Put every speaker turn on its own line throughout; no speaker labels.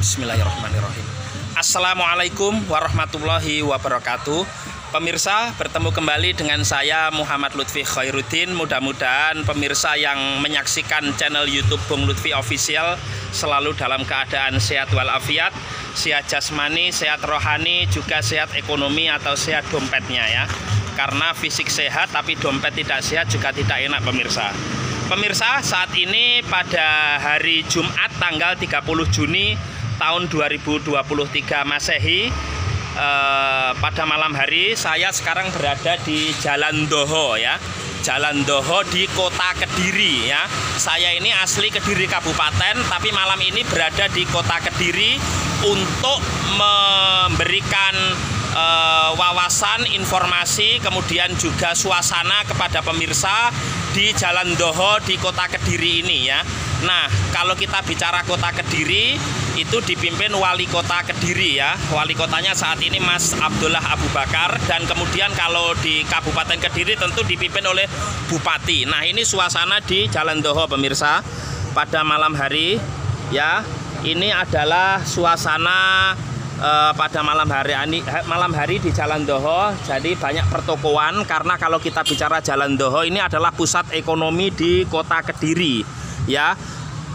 Bismillahirrahmanirrahim. Assalamualaikum warahmatullahi wabarakatuh. Pemirsa, bertemu kembali dengan saya Muhammad Lutfi Khairuddin. Mudah-mudahan pemirsa yang menyaksikan channel YouTube Bung Lutfi Official selalu dalam keadaan sehat walafiat, sehat jasmani, sehat rohani, juga sehat ekonomi atau sehat dompetnya ya. Karena fisik sehat tapi dompet tidak sehat juga tidak enak pemirsa. Pemirsa, saat ini pada hari Jumat tanggal 30 Juni tahun 2023 Masehi, pada malam hari saya sekarang berada di Jalan Doho ya. Jalan Doho di Kota Kediri ya. Saya ini asli Kediri Kabupaten, tapi malam ini berada di Kota Kediri untuk memberikan wawasan, informasi, kemudian juga suasana kepada pemirsa di Jalan Doho di Kota Kediri ini ya. Nah, kalau kita bicara Kota Kediri itu dipimpin Wali Kota Kediri ya. Wali kotanya saat ini Mas Abdullah Abu Bakar, dan kemudian kalau di Kabupaten Kediri tentu dipimpin oleh Bupati. Nah, ini suasana di Jalan Doho pemirsa pada malam hari ya. Ini adalah suasana pada malam hari di Jalan Doho. Jadi banyak pertokoan, karena kalau kita bicara Jalan Doho ini adalah pusat ekonomi di Kota Kediri ya.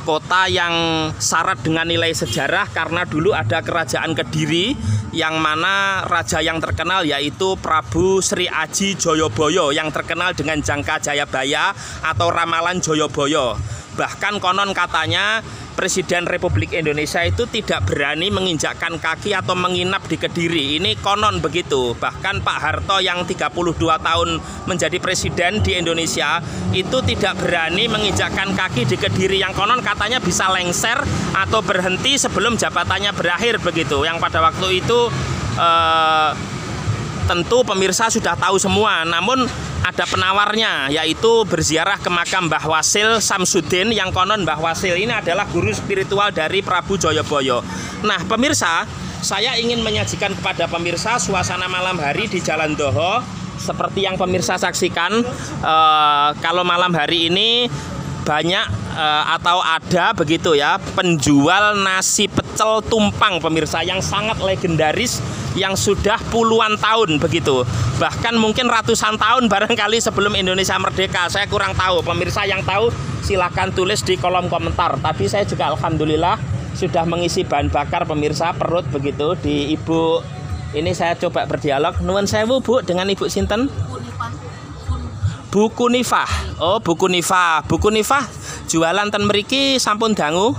Kota yang syarat dengan nilai sejarah karena dulu ada Kerajaan Kediri yang mana raja yang terkenal yaitu Prabu Sri Aji Joyoboyo yang terkenal dengan Jangka Jayabaya atau Ramalan Joyoboyo. Bahkan konon katanya Presiden Republik Indonesia itu tidak berani menginjakkan kaki atau menginap di Kediri. Ini konon begitu. Bahkan Pak Harto yang 32 tahun menjadi presiden di Indonesia itu tidak berani menginjakkan kaki di Kediri, yang konon katanya bisa lengser atau berhenti sebelum jabatannya berakhir begitu. Yang pada waktu itu tentu pemirsa sudah tahu semua, namun ada penawarnya, yaitu berziarah ke makam Mbah Wasil Samsudin, yang konon Mbah Wasil ini adalah guru spiritual dari Prabu Joyoboyo. Nah pemirsa, saya ingin menyajikan kepada pemirsa suasana malam hari di Jalan Doho. Seperti yang pemirsa saksikan, kalau malam hari ini banyak atau ada begitu ya penjual nasi pecel tumpang pemirsa yang sangat legendaris, yang sudah puluhan tahun begitu, bahkan mungkin ratusan tahun barangkali sebelum Indonesia merdeka. Saya kurang tahu, pemirsa yang tahu silahkan tulis di kolom komentar. Tadi saya juga alhamdulillah sudah mengisi bahan bakar pemirsa, perut begitu di Ibu ini. Saya coba berdialog. Nuwun sewu Bu, dengan Ibu sinten? Bu Kunifah. Oh, Bu Kunifah. Bu Kunifah jualan ten mriki sampun dangu?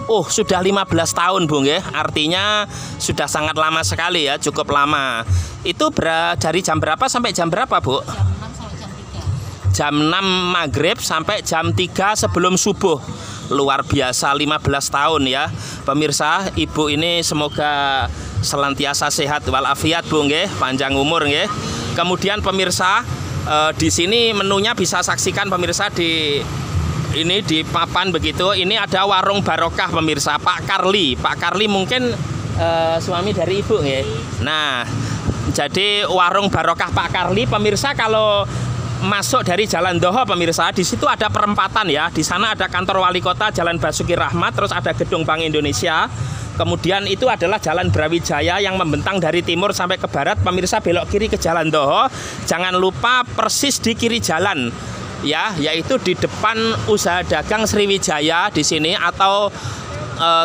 Oh, sudah 15 tahun Bung ya. Artinya sudah sangat lama sekali ya, cukup lama. Itu dari jam berapa sampai jam berapa, Bu? Jam 6 maghrib sampai jam 3 sebelum subuh. Luar biasa, 15 tahun ya. Pemirsa, Ibu ini semoga senantiasa sehat walafiat Bung ya, panjang umur ya. Kemudian pemirsa, di sini menunya bisa saksikan pemirsa di papan begitu. Ini ada warung barokah pemirsa, Pak Karli. Pak Karli mungkin suami dari Ibu ya. Nah, jadi warung barokah Pak Karli pemirsa, kalau masuk dari Jalan Doho pemirsa, di situ ada perempatan ya. Di sana ada kantor wali kota Jalan Basuki Rahmat, terus ada gedung Bank Indonesia. Kemudian itu adalah Jalan Brawijaya yang membentang dari timur sampai ke barat. Pemirsa belok kiri ke Jalan Doho. Jangan lupa persis di kiri jalan ya, yaitu di depan usaha dagang Sriwijaya di sini, atau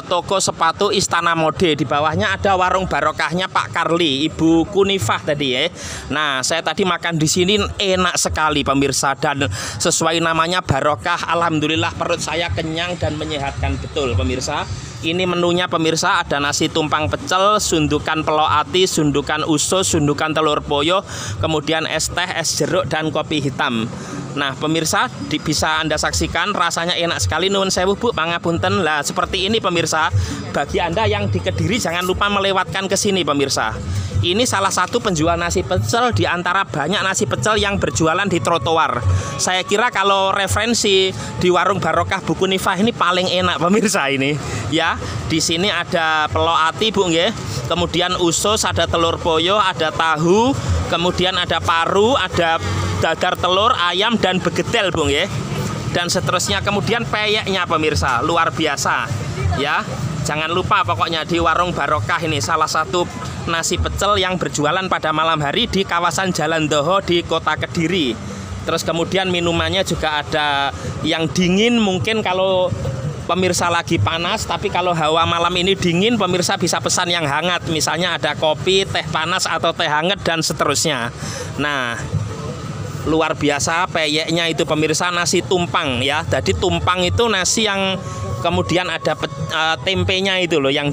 toko sepatu Istana Mode. Di bawahnya ada warung barokahnya Pak Karli, Ibu Kunifah tadi ya. Nah, saya tadi makan di sini enak sekali pemirsa, dan sesuai namanya barokah, alhamdulillah perut saya kenyang dan menyehatkan betul pemirsa. Ini menunya pemirsa, ada nasi tumpang pecel, sundukan pelok ati, sundukan usus, sundukan telur poyo, kemudian es teh, es jeruk, dan kopi hitam. Nah pemirsa, bisa Anda saksikan rasanya enak sekali. Nuwun sewu Bu, pangapunten. Lah seperti ini pemirsa, bagi Anda yang di Kediri jangan lupa melewatkan ke sini pemirsa. Ini salah satu penjual nasi pecel di antara banyak nasi pecel yang berjualan di trotoar. Saya kira kalau referensi di warung barokah Bu Kunifah ini paling enak pemirsa ini. Ya, di sini ada pelok ati Bu nggih. Kemudian usus, ada telur poyo, ada tahu, kemudian ada paru, ada dadar telur, ayam, dan begedel Bung ya. Dan seterusnya, kemudian peyeknya pemirsa luar biasa ya. Jangan lupa pokoknya di Warung Barokah ini salah satu nasi pecel yang berjualan pada malam hari di kawasan Jalan Doho di Kota Kediri. Terus kemudian minumannya juga ada yang dingin, mungkin kalau pemirsa lagi panas, tapi kalau hawa malam ini dingin, pemirsa bisa pesan yang hangat. Misalnya ada kopi, teh panas atau teh hangat dan seterusnya. Nah, luar biasa peyeknya itu pemirsa, nasi tumpang ya. Jadi tumpang itu nasi yang kemudian ada tempenya itu loh yang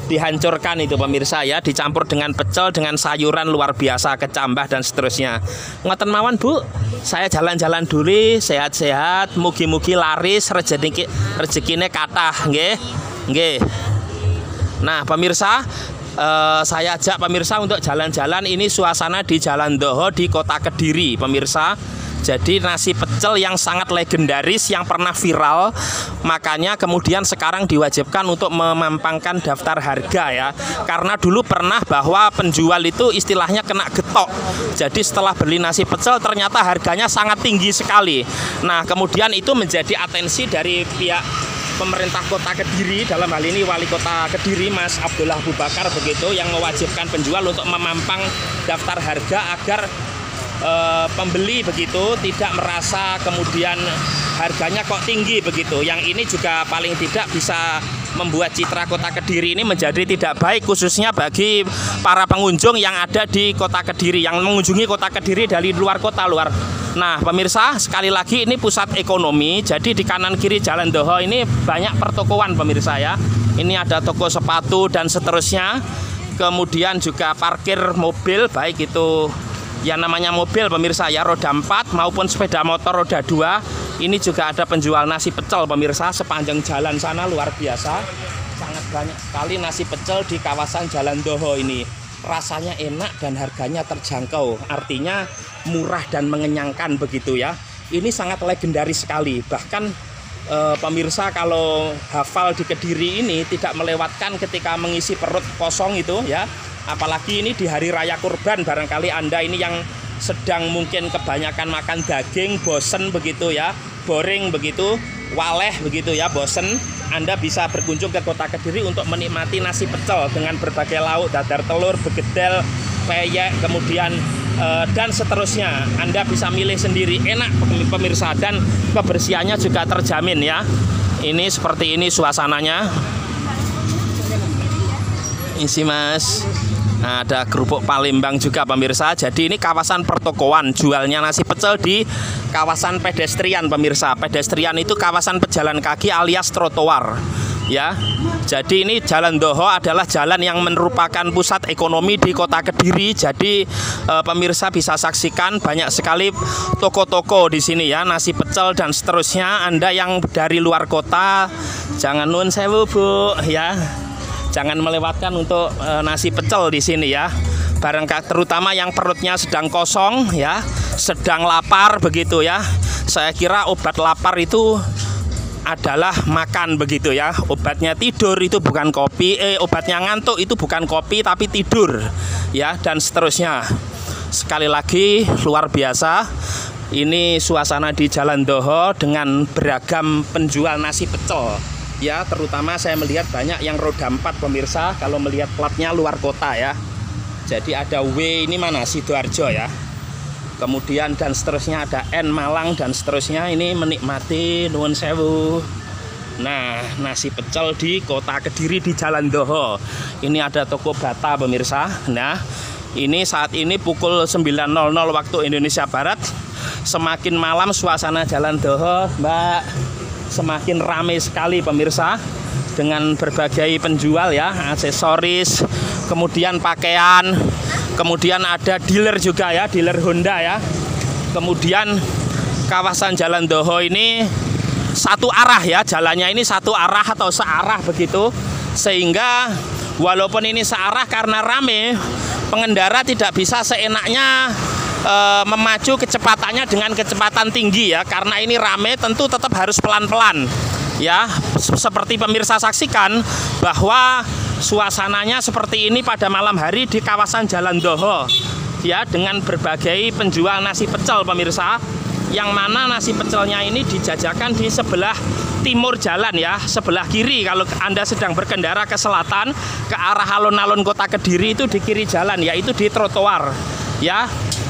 dihancurkan itu pemirsa ya, dicampur dengan pecel dengan sayuran luar biasa, kecambah dan seterusnya. Ngoten mawon Bu, saya jalan-jalan dulu, sehat-sehat, mugi-mugi laris, rezekine kathah nggih. Nggih. Nah, pemirsa, saya ajak pemirsa untuk jalan-jalan. Ini suasana di Jalan Doho di Kota Kediri pemirsa. Jadi nasi pecel yang sangat legendaris yang pernah viral, makanya kemudian sekarang diwajibkan untuk memampangkan daftar harga ya. Karena dulu pernah bahwa penjual itu istilahnya kena getok. Jadi setelah beli nasi pecel ternyata harganya sangat tinggi sekali. Nah, kemudian itu menjadi atensi dari pihak pemerintah Kota Kediri, dalam hal ini Wali Kota Kediri Mas Abdullah Abu Bakar begitu, yang mewajibkan penjual untuk memampang daftar harga agar pembeli begitu tidak merasa kemudian harganya kok tinggi begitu. Yang ini juga paling tidak bisa membuat citra Kota Kediri ini menjadi tidak baik, khususnya bagi para pengunjung yang ada di Kota Kediri, yang mengunjungi Kota Kediri dari luar kota luar. Nah pemirsa, sekali lagi ini pusat ekonomi. Jadi di kanan kiri Jalan Doho ini banyak pertokoan pemirsa ya. Ini ada toko sepatu dan seterusnya. Kemudian juga parkir mobil, baik itu yang namanya mobil pemirsa ya, roda 4 maupun sepeda motor roda 2. Ini juga ada penjual nasi pecel pemirsa sepanjang jalan sana, luar biasa. Sangat banyak sekali nasi pecel di kawasan Jalan Doho ini. Rasanya enak dan harganya terjangkau, artinya murah dan mengenyangkan begitu ya. Ini sangat legendaris sekali. Bahkan pemirsa kalau hafal di Kediri ini tidak melewatkan ketika mengisi perut kosong itu ya. Apalagi ini di hari raya kurban, barangkali Anda ini yang sedang mungkin kebanyakan makan daging, bosen begitu ya, boring begitu, waleh begitu ya, bosen. Anda bisa berkunjung ke Kota Kediri untuk menikmati nasi pecel dengan berbagai lauk, dadar telur, begedel, peyek, kemudian dan seterusnya. Anda bisa milih sendiri, enak pemirsa, dan kebersihannya juga terjamin ya. Ini seperti ini suasananya. Isi Mas. Nah, ada kerupuk Palembang juga pemirsa. Jadi ini kawasan pertokoan, jualnya nasi pecel di kawasan pedestrian pemirsa. Pedestrian itu kawasan pejalan kaki alias trotoar ya. Jadi ini Jalan Doho adalah jalan yang merupakan pusat ekonomi di Kota Kediri. Jadi pemirsa bisa saksikan banyak sekali toko-toko di sini ya, nasi pecel dan seterusnya. Anda yang dari luar kota jangan nuwun sewu Bu ya. Jangan melewatkan untuk nasi pecel di sini ya. Barangkali terutama yang perutnya sedang kosong ya, sedang lapar begitu ya. Saya kira obat lapar itu adalah makan begitu ya. Obatnya tidur itu bukan kopi, obatnya ngantuk itu bukan kopi tapi tidur ya, dan seterusnya. Sekali lagi luar biasa. Ini suasana di Jalan Doho dengan beragam penjual nasi pecel. Ya, terutama saya melihat banyak yang roda 4 pemirsa, kalau melihat platnya luar kota ya. Jadi ada W ini mana, Sidoarjo ya. Kemudian dan seterusnya ada N Malang dan seterusnya. Ini menikmati nuwun sewu. Nah, nasi pecel di Kota Kediri di Jalan Doho. Ini ada toko bata pemirsa. Nah, ini saat ini pukul 9.00 waktu Indonesia Barat. Semakin malam suasana Jalan Doho, Mbak, semakin ramai sekali pemirsa, dengan berbagai penjual ya, aksesoris, kemudian pakaian, kemudian ada dealer juga ya, dealer Honda ya. Kemudian kawasan Jalan Doho ini satu arah ya, jalannya ini satu arah atau searah begitu, sehingga walaupun ini searah karena rame, pengendara tidak bisa seenaknya memacu kecepatannya dengan kecepatan tinggi ya, karena ini rame, tentu tetap harus pelan-pelan ya. Seperti pemirsa saksikan bahwa suasananya seperti ini pada malam hari di kawasan Jalan Doho ya, dengan berbagai penjual nasi pecel pemirsa. yang mana nasi pecelnya ini dijajakan di sebelah timur jalan ya, sebelah kiri. Kalau Anda sedang berkendara ke selatan ke arah alun-alun kota Kediri itu di kiri jalan, yaitu di trotoar ya.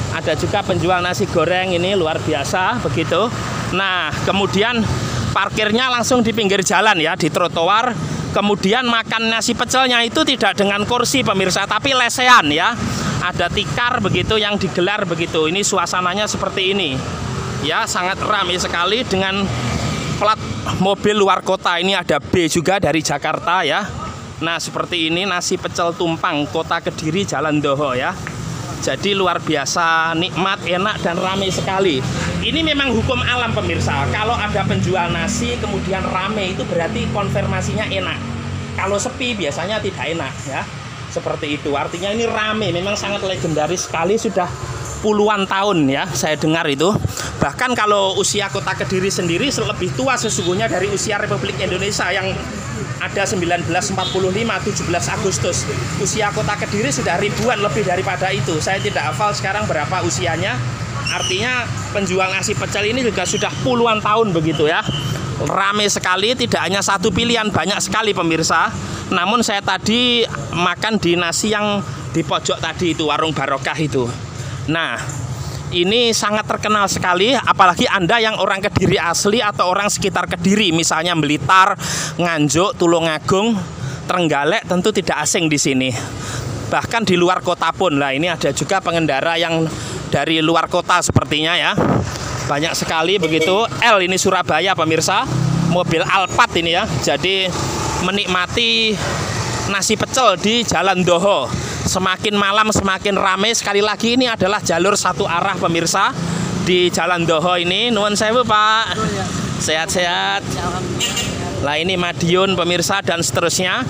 Ada juga penjual nasi goreng ini luar biasa begitu. Nah, kemudian parkirnya langsung di pinggir jalan ya, di trotoar. Kemudian makan nasi pecelnya itu tidak dengan kursi pemirsa, tapi lesehan ya. Ada tikar begitu yang digelar begitu. Ini suasananya seperti ini ya, sangat ramai sekali dengan plat mobil luar kota. Ini ada B juga dari Jakarta ya. Nah, seperti ini nasi pecel tumpang kota Kediri Jalan Doho ya. Jadi luar biasa, nikmat, enak, dan ramai sekali. Ini memang hukum alam pemirsa. Kalau ada penjual nasi kemudian ramai itu berarti konfirmasinya enak. Kalau sepi biasanya tidak enak ya. Seperti itu. Artinya ini ramai, memang sangat legendaris sekali, sudah puluhan tahun ya saya dengar itu. Bahkan kalau usia kota Kediri sendiri lebih tua sesungguhnya dari usia Republik Indonesia yang ada 1945, 17 Agustus. Usia kota Kediri sudah ribuan lebih daripada itu. Saya tidak hafal sekarang berapa usianya. Artinya penjual nasi pecel ini juga sudah puluhan tahun begitu ya. Ramai sekali, tidak hanya satu pilihan, banyak sekali pemirsa. Namun saya tadi makan di nasi yang di pojok tadi itu, warung Barokah itu. Nah, ini sangat terkenal sekali, apalagi Anda yang orang Kediri asli atau orang sekitar Kediri, misalnya Blitar, Nganjuk, Tulungagung, Trenggalek, tentu tidak asing di sini. Bahkan di luar kota pun. Lah, ini ada juga pengendara yang dari luar kota sepertinya ya. Banyak sekali begitu. L ini Surabaya pemirsa, mobil Alphard ini ya. Jadi menikmati nasi pecel di Jalan Doho. Semakin malam semakin ramai. Sekali lagi ini adalah jalur satu arah pemirsa di Jalan Doho ini. Nuwun sewu Pak. Sehat-sehat. Lah ini Madiun pemirsa dan seterusnya.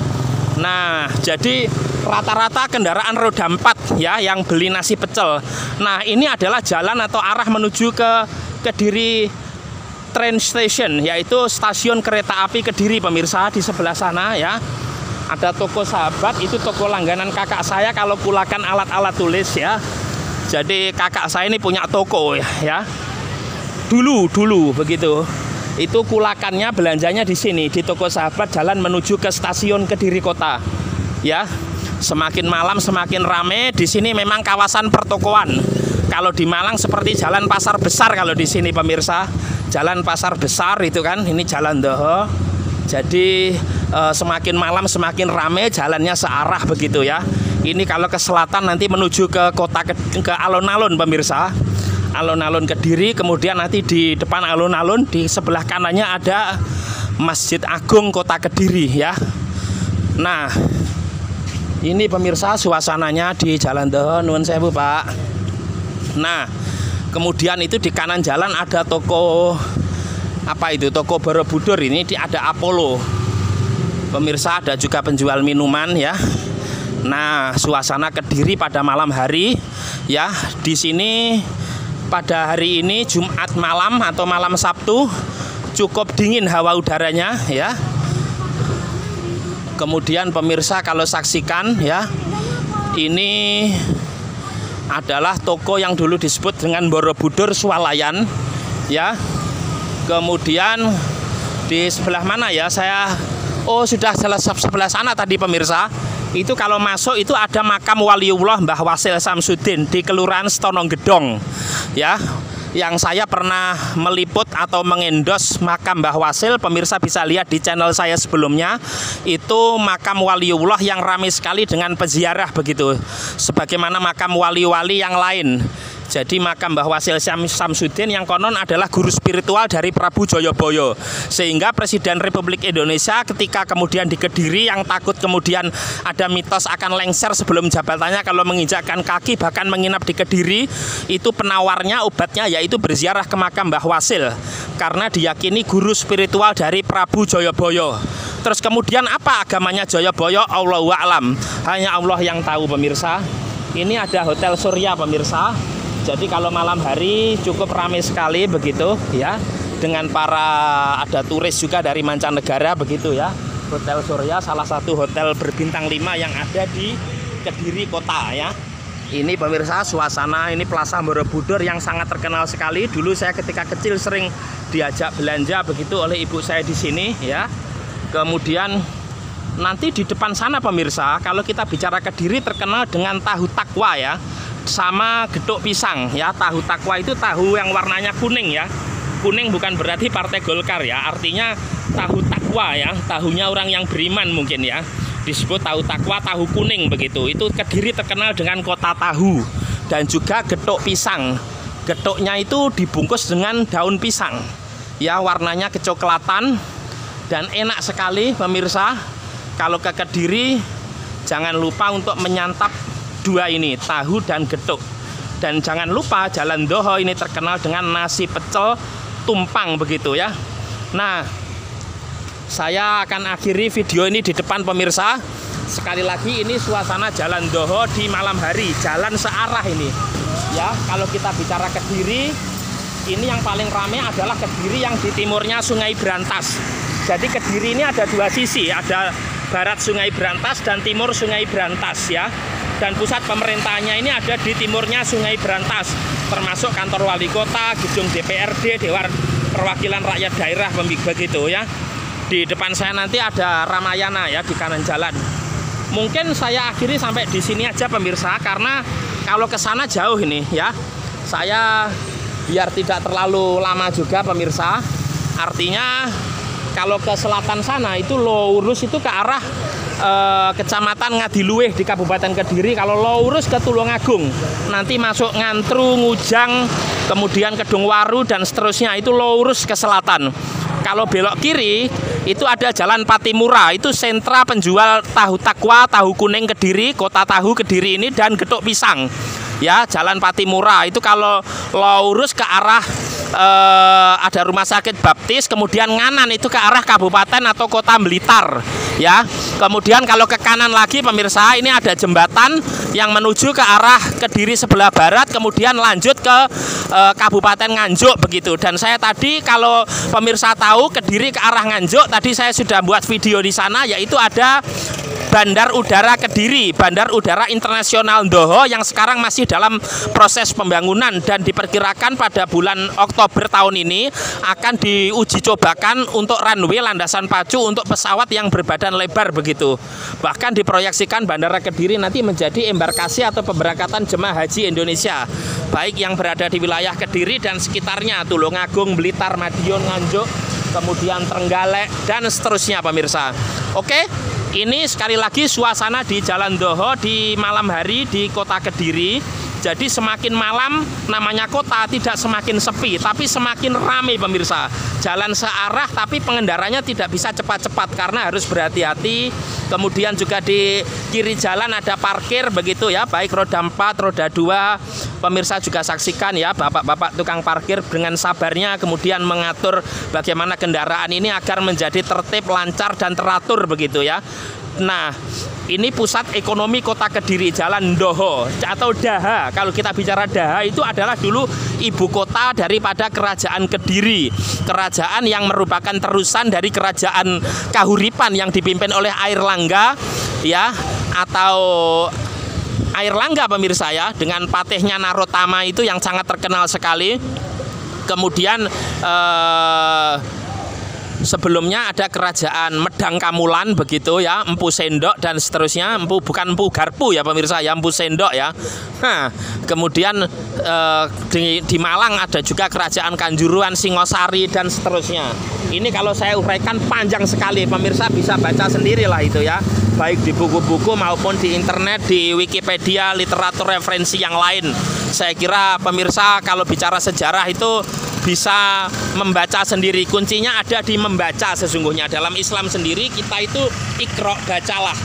Nah, jadi rata-rata kendaraan roda 4 ya yang beli nasi pecel. Nah, ini adalah jalan atau arah menuju ke Kediri Train Station, yaitu stasiun kereta api Kediri pemirsa. Di sebelah sana ya. Ada toko Sahabat, itu toko langganan kakak saya kalau kulakan alat-alat tulis ya. Jadi kakak saya ini punya toko ya. Dulu begitu. Itu kulakannya belanjanya di sini di toko Sahabat, jalan menuju ke stasiun Kediri Kota. Ya. Semakin malam semakin ramai. Di sini memang kawasan pertokoan. Kalau di Malang seperti Jalan Pasar Besar kalau di sini pemirsa. Jalan Pasar Besar itu kan, ini Jalan Doho. Jadi semakin malam semakin ramai, jalannya searah begitu ya. Ini kalau ke selatan nanti menuju ke kota ke alun-alun pemirsa. Alun-alun Kediri, kemudian nanti di depan alun-alun di sebelah kanannya ada Masjid Agung Kota Kediri ya. Nah, ini pemirsa suasananya di Jalan Doho. Nuwun sewu Pak. Nah, kemudian itu di kanan jalan ada toko apa itu, toko Borobudur. Ini ada Apollo pemirsa, ada juga penjual minuman ya. Nah, suasana Kediri pada malam hari ya. Di sini pada hari ini Jumat malam atau malam Sabtu cukup dingin hawa udaranya ya. Kemudian pemirsa kalau saksikan ya, ini adalah toko yang dulu disebut dengan Borobudur Swalayan ya. Kemudian di sebelah mana ya, saya sudah sebelah sana tadi pemirsa. Itu kalau masuk itu ada makam Waliullah Mbah Wasil Samsudin di Kelurahan Stononggedong ya. Yang saya pernah meliput atau mengendos makam Mbah Wasil, pemirsa bisa lihat di channel saya sebelumnya. Itu makam Waliullah yang ramai sekali dengan peziarah begitu, sebagaimana makam wali-wali yang lain. Jadi makam Mbah Wasil Samsudin yang konon adalah guru spiritual dari Prabu Joyoboyo. Sehingga Presiden Republik Indonesia ketika kemudian di Kediri yang takut kemudian ada mitos akan lengser sebelum jabatannya kalau menginjakkan kaki bahkan menginap di Kediri, itu penawarnya obatnya yaitu berziarah ke makam Mbah Wasil karena diyakini guru spiritual dari Prabu Joyoboyo. Terus kemudian apa agamanya Joyoboyo? Allahu a'lam. Hanya Allah yang tahu pemirsa. Ini ada Hotel Surya pemirsa. Jadi kalau malam hari cukup ramai sekali begitu ya, dengan ada turis juga dari mancanegara begitu ya. Hotel Surya salah satu hotel berbintang 5 yang ada di Kediri Kota ya. Ini pemirsa suasana ini Plaza Borobudur yang sangat terkenal sekali. Dulu saya ketika kecil sering diajak belanja begitu oleh ibu saya di sini ya. Kemudian nanti di depan sana pemirsa, kalau kita bicara Kediri terkenal dengan tahu takwa ya, sama getuk pisang ya. Tahu takwa itu tahu yang warnanya kuning ya. Kuning bukan berarti Partai Golkar ya, artinya tahu takwa ya, tahunya orang yang beriman mungkin ya. Disebut tahu takwa, tahu kuning begitu. Itu Kediri terkenal dengan kota tahu. Dan juga getuk pisang. Getuknya itu dibungkus dengan daun pisang. Ya, warnanya kecoklatan dan enak sekali pemirsa. Kalau ke Kediri jangan lupa untuk menyantap dua ini, tahu dan getuk. Dan jangan lupa Jalan Doho ini terkenal dengan nasi pecel tumpang begitu ya. Nah, saya akan akhiri video ini di depan pemirsa. Sekali lagi ini suasana Jalan Doho di malam hari, jalan searah ini. Ya, kalau kita bicara Kediri, ini yang paling ramai adalah Kediri yang di timurnya Sungai Brantas. Jadi Kediri ini ada dua sisi, ada barat Sungai Brantas dan timur Sungai Brantas ya. Dan pusat pemerintahnya ini ada di timurnya Sungai Brantas, termasuk kantor wali kota, gedung DPRD, Dewan Perwakilan Rakyat Daerah begitu ya. Di depan saya nanti ada Ramayana ya di kanan jalan. Mungkin saya akhiri sampai di sini aja pemirsa, karena kalau ke sana jauh ini ya. Saya biar tidak terlalu lama juga pemirsa. Artinya kalau ke selatan sana itu lurus itu ke arah Kecamatan Ngadiluih di Kabupaten Kediri. Kalau lurus ke Tulungagung, nanti masuk Ngantru, Ngujang, kemudian Kedungwaru dan seterusnya, itu lurus ke selatan. Kalau belok kiri itu ada Jalan Patimura, itu sentra penjual tahu takwa, tahu kuning Kediri, kota tahu Kediri ini, dan getuk pisang. Ya, Jalan Patimura itu kalau lurus ke arah ada Rumah Sakit Baptis, kemudian nganan itu ke arah kabupaten atau kota Blitar ya. Kemudian kalau ke kanan lagi pemirsa, ini ada jembatan yang menuju ke arah Kediri sebelah barat, kemudian lanjut ke Kabupaten Nganjuk begitu. Dan saya tadi, kalau pemirsa tahu Kediri ke arah Nganjuk, tadi saya sudah buat video di sana, yaitu ada Bandar Udara Kediri, Bandar Udara Internasional Doho yang sekarang masih dalam proses pembangunan dan diperkirakan pada bulan Oktober tahun ini akan diuji cobakan untuk runway landasan pacu untuk pesawat yang berbadan lebar begitu. Bahkan diproyeksikan Bandara Kediri nanti menjadi embarkasi atau pemberangkatan jemaah haji Indonesia, baik yang berada di wilayah Kediri dan sekitarnya, Tulungagung, Blitar, Madiun, Nganjuk, kemudian Trenggalek dan seterusnya pemirsa. Oke. Ini sekali lagi suasana di Jalan Doho di malam hari di kota Kediri. Jadi semakin malam namanya kota tidak semakin sepi, tapi semakin ramai pemirsa. Jalan searah tapi pengendaranya tidak bisa cepat-cepat karena harus berhati-hati. Kemudian juga di kiri jalan ada parkir begitu ya, baik roda 4, roda 2. Pemirsa juga saksikan ya, bapak-bapak tukang parkir dengan sabarnya kemudian mengatur bagaimana kendaraan ini agar menjadi tertib, lancar dan teratur begitu ya. Nah, ini pusat ekonomi kota Kediri, Jalan Doho atau Daha. Kalau kita bicara Daha itu adalah dulu ibu kota daripada Kerajaan Kediri. Kerajaan yang merupakan terusan dari Kerajaan Kahuripan yang dipimpin oleh Airlangga ya, atau Airlangga pemirsa ya, dengan patihnya Narotama itu yang sangat terkenal sekali. Kemudian sebelumnya ada Kerajaan Medang Kamulan begitu ya, Empu Sendok dan seterusnya. Empu bukan Empu Garpu ya pemirsa ya, Empu Sendok ya. Nah, kemudian di Malang ada juga Kerajaan Kanjuruhan, Singosari dan seterusnya. Ini kalau saya uraikan panjang sekali, pemirsa bisa baca sendiri lah itu ya, baik di buku-buku maupun di internet, di Wikipedia, literatur referensi yang lain. Saya kira pemirsa kalau bicara sejarah itu bisa membaca sendiri. Kuncinya ada di membaca sesungguhnya. Dalam Islam sendiri kita itu ikro, bacalah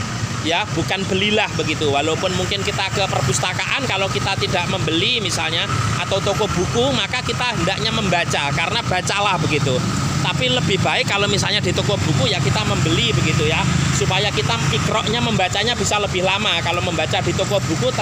ya, bukan belilah begitu. Walaupun mungkin kita ke perpustakaan, kalau kita tidak membeli misalnya atau toko buku, maka kita hendaknya membaca, karena bacalah begitu. Tapi lebih baik kalau misalnya di toko buku ya kita membeli begitu ya, supaya kita ikroknya membacanya bisa lebih lama. Kalau membaca di toko buku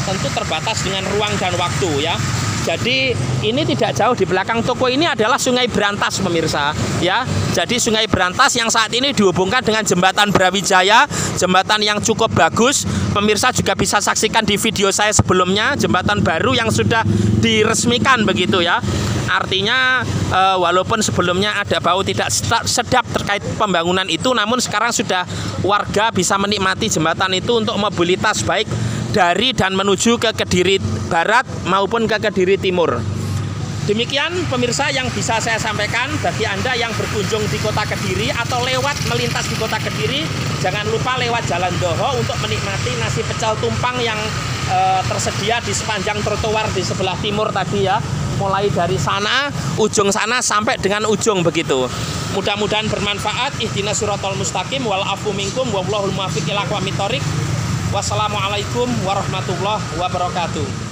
tentu terbatas dengan ruang dan waktu ya. Jadi ini tidak jauh di belakang toko ini adalah Sungai Brantas pemirsa ya. Jadi Sungai Brantas yang saat ini dihubungkan dengan Jembatan Brawijaya, jembatan yang cukup bagus. Pemirsa juga bisa saksikan di video saya sebelumnya, jembatan baru yang sudah diresmikan begitu ya. Artinya walaupun sebelumnya ada bau tidak sedap terkait pembangunan itu, namun sekarang sudah warga bisa menikmati jembatan itu untuk mobilitas baik dari dan menuju ke Kediri Barat maupun ke Kediri Timur. Demikian pemirsa yang bisa saya sampaikan. Bagi Anda yang berkunjung di kota Kediri atau lewat melintas di kota Kediri, jangan lupa lewat Jalan Doho untuk menikmati nasi pecel tumpang yang tersedia di sepanjang trotoar di sebelah timur tadi ya. Mulai dari sana, ujung sana sampai dengan ujung begitu. Mudah-mudahan bermanfaat. Ihdinas siratal mustaqim wal afu minkum wallahul muwaffiq ila aqwamit thoriq. Wassalamualaikum warahmatullahi wabarakatuh.